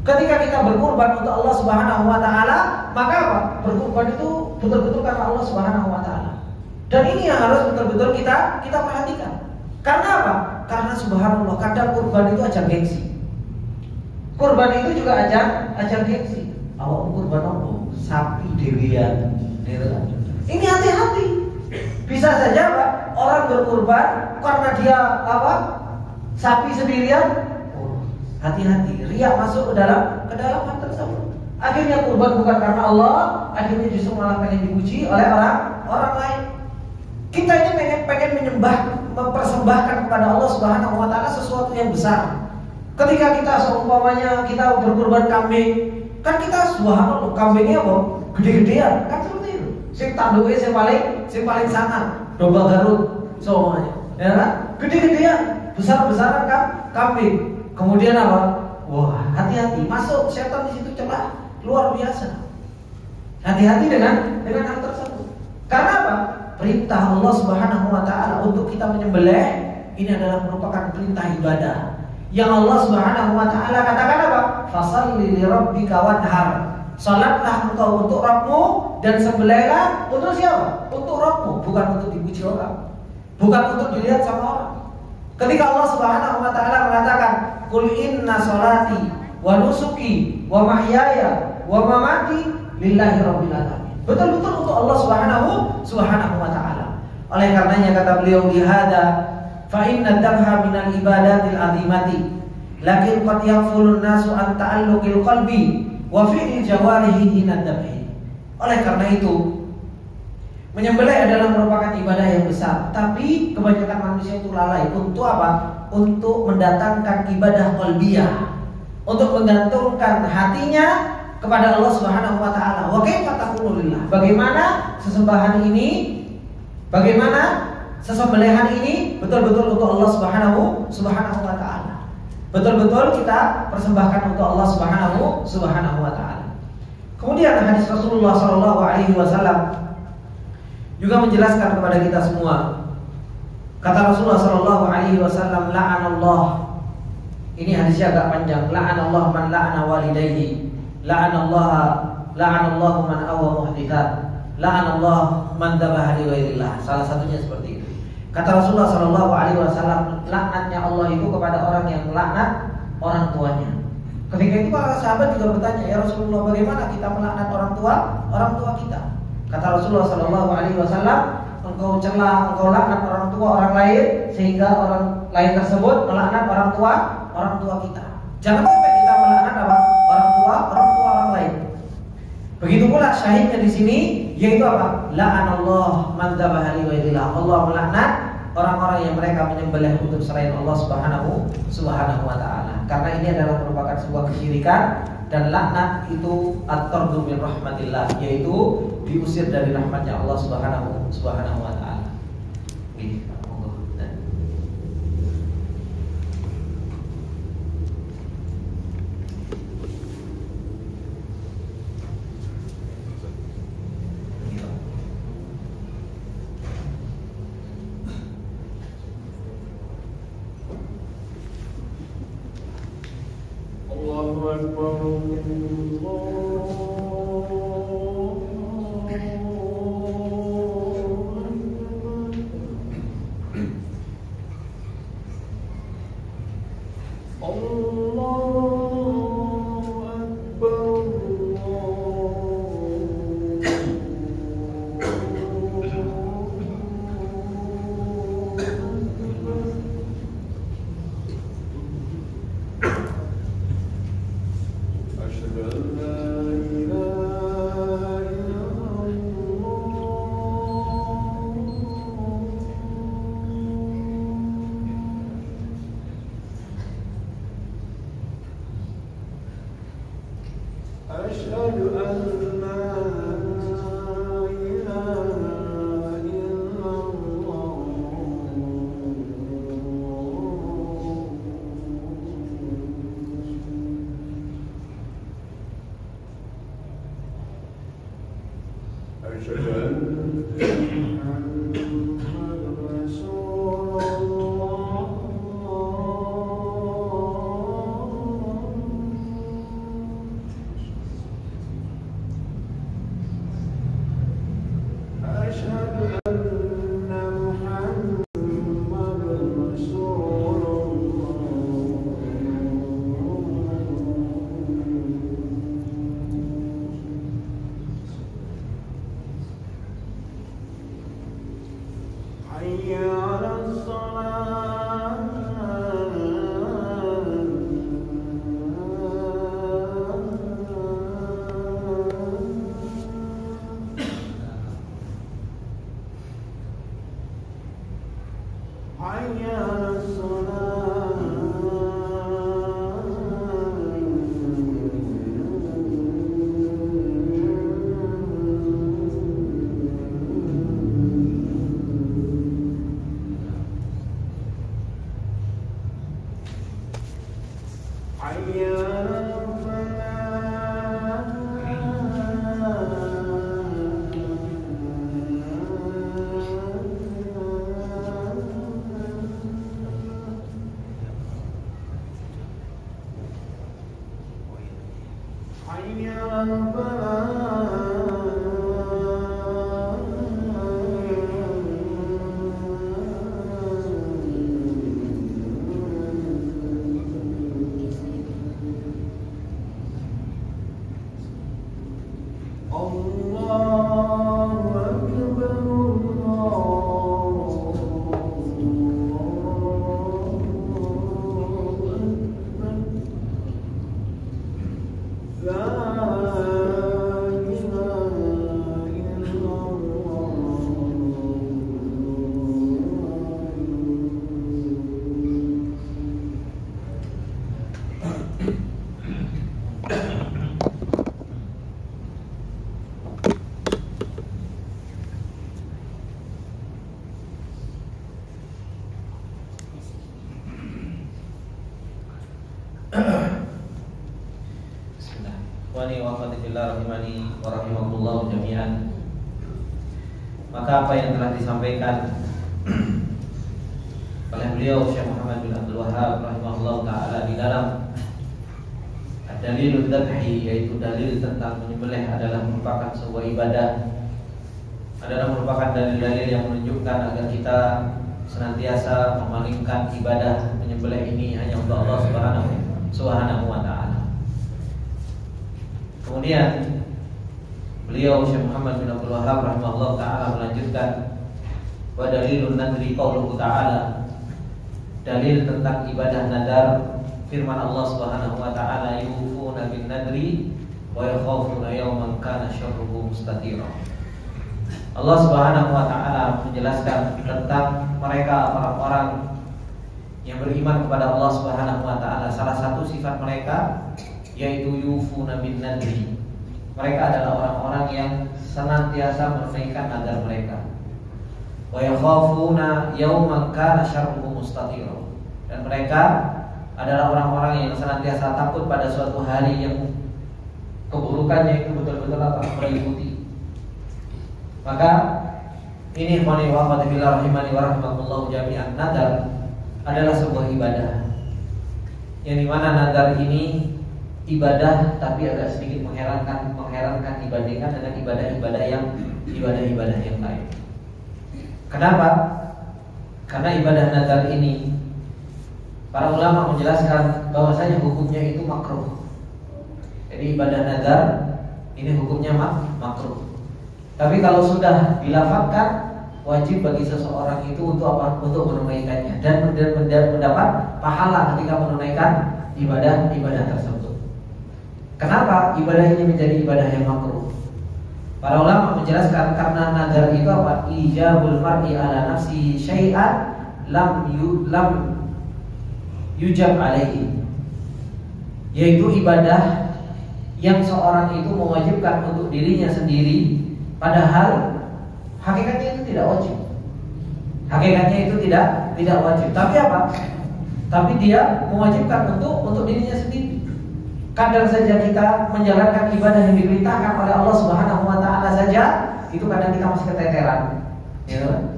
Ketika kita berkurban untuk Allah Subhanahu wa taala, maka apa? Berkurban itu betul-betul karena Allah Subhanahu wa taala. Dan ini yang harus betul-betul kita perhatikan. Karena apa? Karena subhanallah, kadang kurban itu ajang gengsi. Kurban itu juga ajang gengsi. Awak kurban apa? Sapi dewian. Ini hati-hati. Bisa saja Pak, orang berkurban karena dia apa? Sapi sendirian. Hati-hati, riya masuk ke dalam hal tersebut. Akhirnya kurban bukan karena Allah, akhirnya justru malah pengen dipuji oleh orang lain. Kita ini pengen mempersembahkan kepada Allah Subhanahu wa taala sesuatu yang besar. Ketika kita seumpamanya kita berkurban kambing, kan kita subhanallah kambingnya apa? Gede-gedean, kan seperti itu. Sing tanduke sing paling sangat, domba Garut semuanya. Ya kan? Gede-gedean, besar-besaran kan kambing. Kemudian apa? Wah, hati-hati, masuk setan di situ celah luar biasa. Hati-hati dengan hal tersebut. Karena apa? Perintah Allah Subhanahu wa taala untuk kita menyembelih ini adalah merupakan perintah ibadah. Yang Allah Subhanahu wa taala katakan apa? Fashalli li rabbika wanhar. Salatlah engkau untuk Rabbmu dan sembelihlah untuk siapa? Untuk Rabbmu, bukan untuk dipuji orang. Bukan untuk dilihat sama orang. Ketika Allah Subhanahu wa taala mengatakan, "Qul inna sholati wa nusuki wa mahyaya wa mamati lillahi rabbil alamin." Betul-betul untuk Allah Subhanahu wa taala. Oleh karenanya kata beliau di hada, fa inna dabha minal ibadatil azimati, lakin qad yaghfulun nasu an ta'alluqil qalbi wa fi'il jawarihi hina dabhi. Oleh karena itu, menyembelih adalah merupakan ibadah yang besar, tapi kebanyakan manusia itu lalai untuk apa? Untuk mendatangkan ibadah qalbiyah, untuk menggantungkan hatinya kepada Allah Subhanahu wa taala. Wa kaifa taqulu lillah? Bagaimana sesembelihan ini betul-betul untuk Allah Subhanahu wa taala. Betul-betul kita persembahkan untuk Allah Subhanahu wa taala. Kemudian hadis Rasulullah sallallahu alaihi wasallam juga menjelaskan kepada kita semua. Kata Rasulullah sallallahu alaihi wasallam, la'anallah. Ini hadisnya agak panjang. La'anallah man la'ana walidayhi. La'anallahu man awwa muhdithat. La'anallah man dzabaha li ghairillah. Salah satunya seperti itu. Kata Rasulullah sallallahu alaihi wasallam, laknatnya Allah itu kepada orang yang melaknat orang tuanya. Ketika itu para sahabat juga bertanya, "Ya Rasulullah, bagaimana kita melaknat orang tua kita?" Kata Rasulullah sallallahu alaihi wasallam, engkau celah, engkau laknat orang tua orang lain sehingga orang lain tersebut melaknat orang tua kita. Jangan sampai kita melaknat apa? Orang tua orang lain. Begitu pula syahidnya di sini yaitu apa? La'anallah man dzabaha li ghairillah. Allah melaknat orang-orang yang mereka menyembelih untuk selain Allah Subhanahu wa taala. Karena ini adalah merupakan sebuah kesyirikan dan laknat itu at-tardu min rahmatillah, yaitu diusir dari rahmatnya Allah Subhanahu wa taala. Maka apa yang telah disampaikan oleh beliau Syekh Muhammad bin Abdul Wahhab rahimahullah ta'ala di dalam dalilul dzabhi, yaitu dalil tentang menyembelih adalah merupakan sebuah ibadah, adalah merupakan dalil-dalil yang menunjukkan agar kita senantiasa memalingkan ibadah menyembelih ini hanya untuk Allah Subhanahu wa ta'ala. Kemudian beliau Syekh Muhammad bin Abdul Wahhab rahimahullah ta'ala melanjutkan, wa dalilun nadri qauluhu ta'ala, dalil tentang ibadah nadar firman Allah Subhanahu wa ta'ala, yufuna bin nadri wa yakhafuna yawman kana syarruhu mustatira. Allah Subhanahu wa taala menjelaskan tentang mereka orang-orang yang beriman kepada Allah Subhanahu wa taala. Salah satu sifat mereka yaitu yufuna bin nadri. Mereka adalah orang-orang yang senantiasa menunaikan nazar mereka. Wa yakhafuna yawman kana syarruhu mustatira. Dan mereka adalah orang-orang yang senantiasa takut pada suatu hari yang keburukannya itu betul-betul meliputi. Maka ini ikhwani wa akhwati fillah rahimani wa rahimakumullah jami'an, nazar adalah sebuah ibadah. Yang dimana nazar ini ibadah tapi agak sedikit mengherankan dibandingkan dengan ibadah-ibadah yang lain. Kenapa? Karena ibadah nazar ini para ulama menjelaskan bahwasanya hukumnya itu makruh. Jadi ibadah nazar ini hukumnya makruh. Tapi kalau sudah dilafadzkan, wajib bagi seseorang itu untuk apa? Untuk menunaikannya dan mendapat pahala ketika menunaikan ibadah tersebut. Kenapa ibadah ini menjadi ibadah yang makruh? Para ulama menjelaskan karena nazar itu apa? Ijabul mar'i ala nafsi syai'an lam yujab alaihi. Yaitu ibadah yang seorang itu mewajibkan untuk dirinya sendiri, padahal hakikatnya itu tidak wajib. Hakikatnya itu tidak wajib. Tapi apa? Tapi dia mewajibkan untuk dirinya sendiri. Kadang saja kita menjalankan ibadah yang diperintahkan oleh Allah Subhanahu wa taala saja, itu kadang kita masih keteteran. Ya.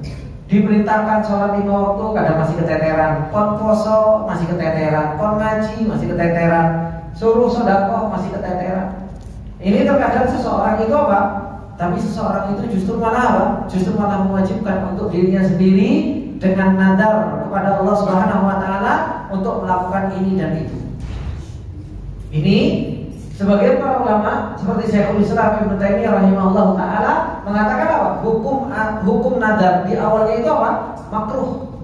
Diperintahkan sholat 5 waktu, kadang masih keteteran. Kon poso masih keteteran. Kon ngaji masih keteteran. Suruh sedekah masih keteteran. Ini terkadang seseorang itu apa? Tapi seseorang itu justru malah apa? Justru malah mewajibkan untuk dirinya sendiri dengan nazar kepada Allah Subhanahu wa taala untuk melakukan ini dan itu. Ini sebagian para ulama seperti Syekhul Islam Ibnu Taimiyah rahimahullah taala mengatakan apa? Hukum nazar di awalnya itu apa? Makruh.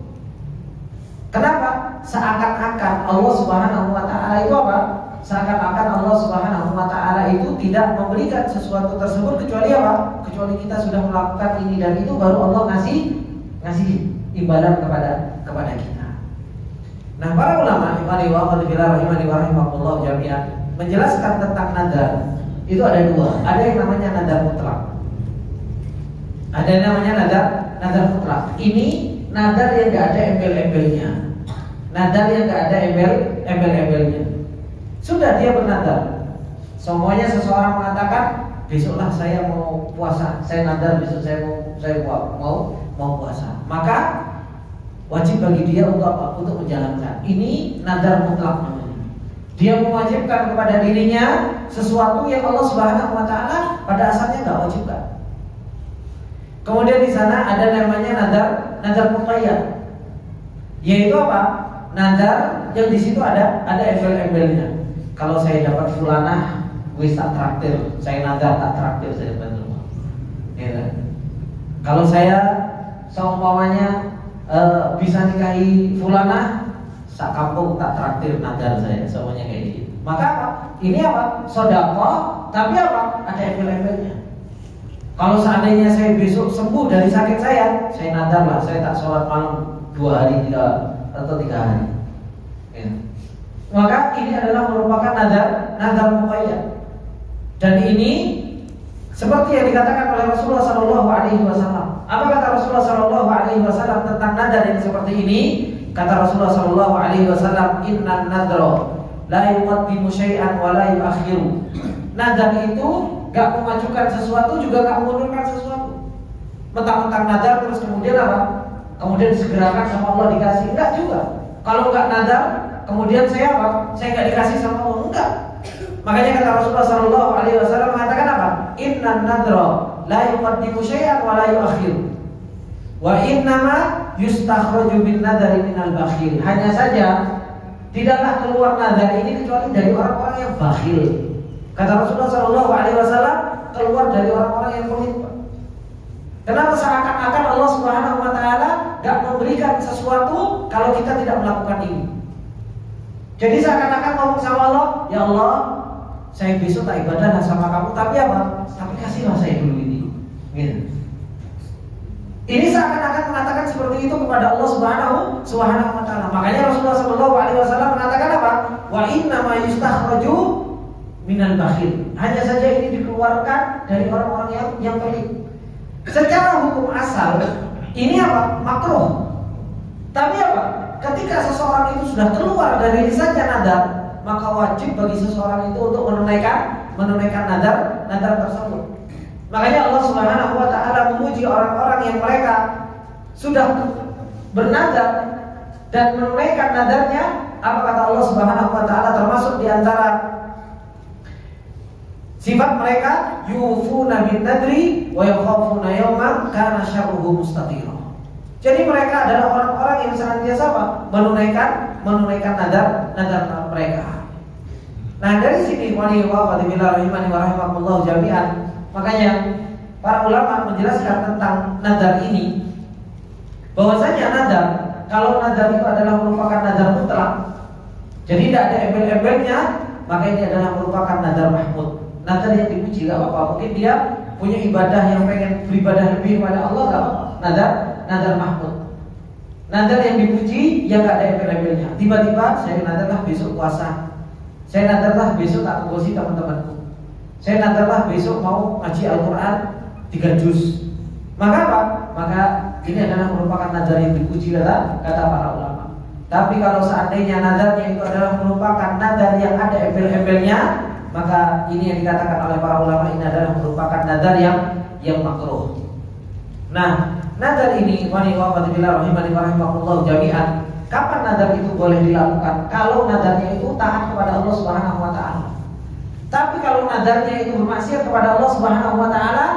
Kenapa? Seakan-akan Allah Subhanahu wa taala itu apa? Seakan-akan Allah Subhanahu wa taala itu tidak memberikan sesuatu tersebut kecuali apa? Kecuali kita sudah melakukan ini dan itu, baru Allah ngasih imbalan kepada kita. Nah, para ulama imani wa rahimani wa rahimakumullah jami'an menjelaskan tentang nazar itu ada dua. Ada yang namanya nazar mutlak. Ada yang namanya nazar mutlak. Ini nazar yang enggak ada embel-embelnya. Nazar yang enggak ada embel-embelnya. Sudah dia bernazar. Semuanya seseorang mengatakan, besoklah saya mau puasa. Saya nazar besok saya mau puasa. Maka wajib bagi dia untuk apa? Untuk menjalankan. Ini nazar mutlak namanya. Dia mewajibkan kepada dirinya sesuatu yang Allah Subhanahu wa taala pada asalnya enggak wajibkan. Kemudian di sana ada namanya nazar muqayyad. Yaitu apa? Nazar yang di situ ada embel-embelnya. Kalau saya dapat fulanah, wis tak traktir. Saya nazar tak traktir saya dapat rumah. Ya. Kalau saya seumpamanya bisa nikahi fulanah, sak kampung tak traktir nazar saya, semuanya kayak gitu. Maka apa? Ini apa? Sedekah, tapi apa? Ada embel-embelnya. Kalau seandainya saya besok sembuh dari sakit saya nazar lah, saya tak sholat malam 2 hari 3 hari. Ya. Maka ini adalah merupakan nazar muqayyad. Dan ini seperti yang dikatakan oleh Rasulullah sallallahu alaihi wasallam. Apa kata Rasulullah sallallahu alaihi wasallam tentang nazar yang seperti ini? Kata Rasulullah sallallahu alaihi wasallam, "Innan nadra la yuqaddimu syai'an wa la yu'akhiru." Nazar itu gak memajukan sesuatu juga gak memundurkan sesuatu. Mentang-mentang nazar terus kemudian apa? Kemudian disegerakan sama Allah dikasih. Enggak juga. Kalau enggak nazar, kemudian saya apa? Saya enggak dikasih sama Allah. Enggak. Makanya kata Rasulullah sallallahu alaihi wasallam mengatakan apa? Innan nadra la yuqaddimu syai'an wa la yu'akhiru. Wa innama yustakhraju bin nadari minal bakhil. Hanya saja tidaklah keluar nazar ini kecuali dari orang-orang yang bakhil. Kata Rasulullah sallallahu alaihi wasallam, keluar dari orang-orang yang pelit. Kenapa? Seakan-akan Allah Subhanahu wa taala enggak memberikan sesuatu kalau kita tidak melakukan ini. Jadi seakan-akan ngomong sama Allah, "Ya Allah, saya besok tak ibadah sama kamu, tapi apa? Tapi kasihlah saya dulu ini." Gitu. Ini seakan-akan mengatakan seperti itu kepada Allah Subhanahu wa taala. Makanya Rasulullah sallallahu alaihi wasallam mengatakan apa? Wa inna ma yustakhraju minal bakhil. Hanya saja ini dikeluarkan dari orang-orang yang pelit. Secara hukum asal ini apa? Makruh. Tapi apa? Ketika seseorang itu sudah keluar dari lisannya nadar, maka wajib bagi seseorang itu untuk menunaikan nadar tersebut. Makanya Allah Subhanahu wa taala memuji orang-orang yang mereka sudah bernadar dan menunaikan nadarnya. Apa kata Allah Subhanahu wa taala? Termasuk di antara sifat mereka, yufuna bin nadri wa yakhafuna yawman kana syarruhu mustatira. Jadi mereka adalah orang-orang yang senantiasa apa? Menunaikan nadar mereka. Nah, dari sini rahimani wa rahimakumullah jami'an. Makanya para ulama menjelaskan tentang nadar ini, bahwasanya nadar, kalau nadar itu adalah merupakan nadar mutlak, jadi tidak ada embel-embelnya, maka ini adalah merupakan nadar mahmud. Nadar yang dipuji, gak apa-apa. Mungkin dia punya ibadah yang pengen beribadah lebih kepada Allah, gak apa-apa. Nadar mahmud. Nadar yang dipuji, yang gak ada embel-embelnya. Tiba-tiba saya nadarlah besok puasa, saya nadarlah besok tak kumpulsi teman-temanku, saya nadarlah besok mau ngaji Al-Quran 3 juz. Maka apa? Maka ini adalah merupakan nadar yang dipuji, kata para ulama. Tapi kalau seandainya nadarnya itu adalah merupakan nadar yang ada embel-embelnya, maka ini yang dikatakan oleh para ulama, ini adalah merupakan nadar yang makruh. Nah, nadar ini rahimahullah jami'an. Kapan nadar itu boleh dilakukan? Kalau nadarnya itu taat kepada Allah Subhanahu wa taala. Tapi kalau nadarnya itu bermaksiat kepada Allah Subhanahu wa taala,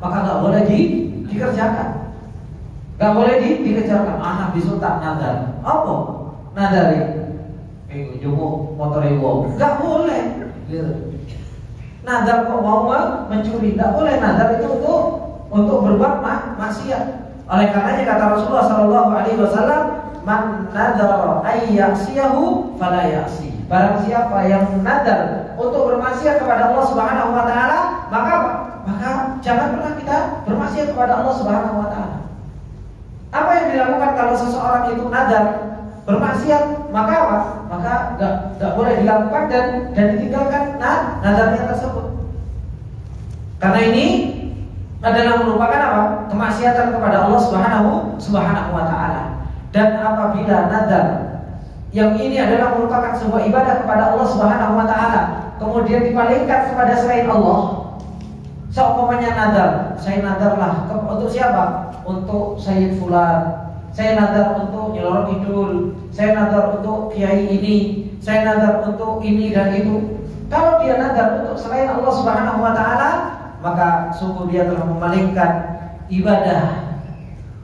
maka enggak boleh dikerjakan. Enggak boleh dikerjakan. Anak besok tak nadar. Apa? Nadar ini jumuk motor ewo. Enggak boleh. Nadar kok mau mencuri, enggak boleh. Nadar itu untuk berbuat maksiat. Oleh karenanya kata Rasulullah sallallahu alaihi wasallam, man nadara ayyasiyahu fala yasi. Barang siapa yang nadar untuk bermaksiat kepada Allah Subhanahu wa taala, maka apa? Maka jangan pernah kita bermaksiat kepada Allah Subhanahu wa taala. Apa yang dilakukan kalau seseorang itu nadar bermaksiat, maka apa? Maka enggak boleh dilakukan dan ditinggalkan nadarnya tersebut. Karena ini adalah merupakan apa? Kemaksiatan kepada Allah Subhanahu wa taala. Dan apabila nadar yang ini adalah merupakan sebuah ibadah kepada Allah Subhanahu wa taala, kemudian dipalingkan kepada selain Allah. Seumpamanya nadar, saya nadarlah untuk siapa? Untuk Sayyid Fulan. Saya nadar untuk Nyelor Kidul. Saya nadar untuk kiai ini. Saya nadar untuk ini dan itu. Kalau dia nadar untuk selain Allah Subhanahu wa taala, maka sungguh dia telah memalingkan ibadah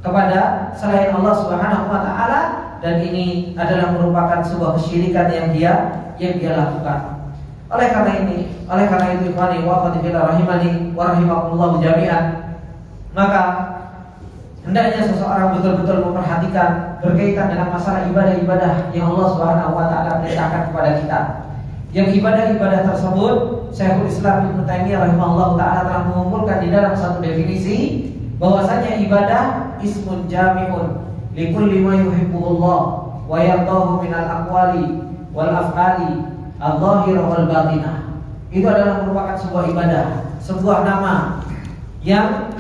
kepada selain Allah Subhanahu wa taala, dan ini adalah merupakan sebuah kesyirikan yang dia lakukan. Oleh karena itu ikhwani wa akhwati fillah rahimani wa rahimakumullah jami'an, maka hendaknya seseorang betul-betul memperhatikan berkaitan dengan masalah ibadah-ibadah yang Allah Subhanahu wa taala perintahkan kepada kita. Yang ibadah-ibadah tersebut Syekhul Islam Ibnu Taimiyah rahimahullah taala telah mengumpulkan di dalam satu definisi, bahwasanya ibadah ismun jami'un likulli ma yuhibbullah wa yardahu minal aqwali wal af'ali adh-dhahirah wal batinah. Itu adalah merupakan sebuah ibadah, sebuah nama yang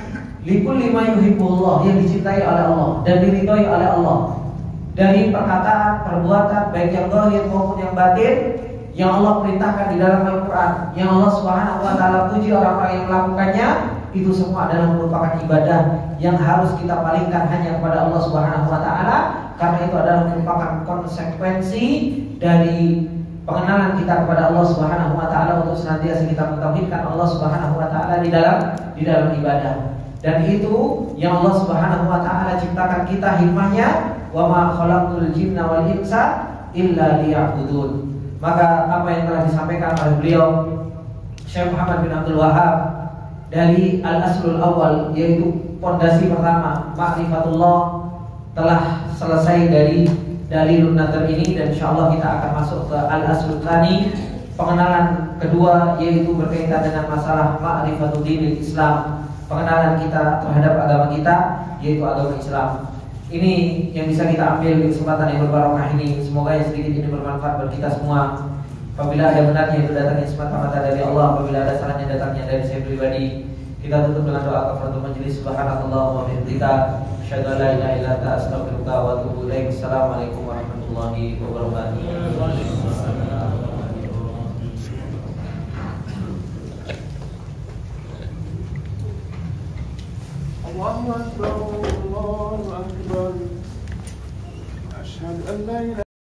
likulli ma yuhibbullah, yang dicintai oleh Allah dan diridhai oleh Allah, dari perkataan, perbuatan baik yang zahir maupun yang batin, yang Allah perintahkan di dalam Al-Quran, yang Allah Subhanahu wa taala puji orang-orang yang melakukannya. Itu semua adalah merupakan ibadah yang harus kita palingkan hanya kepada Allah Subhanahu wa taala, karena itu adalah merupakan konsekuensi dari pengenalan kita kepada Allah Subhanahu wa taala untuk senantiasa kita mentauhidkan Allah Subhanahu wa taala di dalam ibadah. Dan itu yang Allah Subhanahu wa taala ciptakan kita hikmahnya, wa ma khalaqtul jinna wal insa illa liya'budun. Maka apa yang telah disampaikan oleh beliau Syekh Muhammad bin Abdul Wahab dari Al-Aslul Awal, yaitu pondasi pertama Ma'rifatullah, telah selesai dari dalilun nadar ini, dan insyaallah kita akan masuk ke Al-Aslul Tsani, pengenalan kedua, yaitu berkaitan dengan masalah Ma'rifatul Dinil Islam, pengenalan kita terhadap agama kita, yaitu agama Islam. Ini yang bisa kita ambil di kesempatan yang berbarokah ini. Semoga yang sedikit ini bermanfaat bagi kita semua. Apabila ada benarnya itu datangnya semata-mata dari Allah, apabila ada salahnya datangnya dari saya pribadi. Kita tutup dengan doa kafaratul majelis. Subhanallah wa bihamdika, asyhadu an la ilaha illa anta, astaghfiruka wa atubu ilaik. Assalamualaikum warahmatullahi wabarakatuh.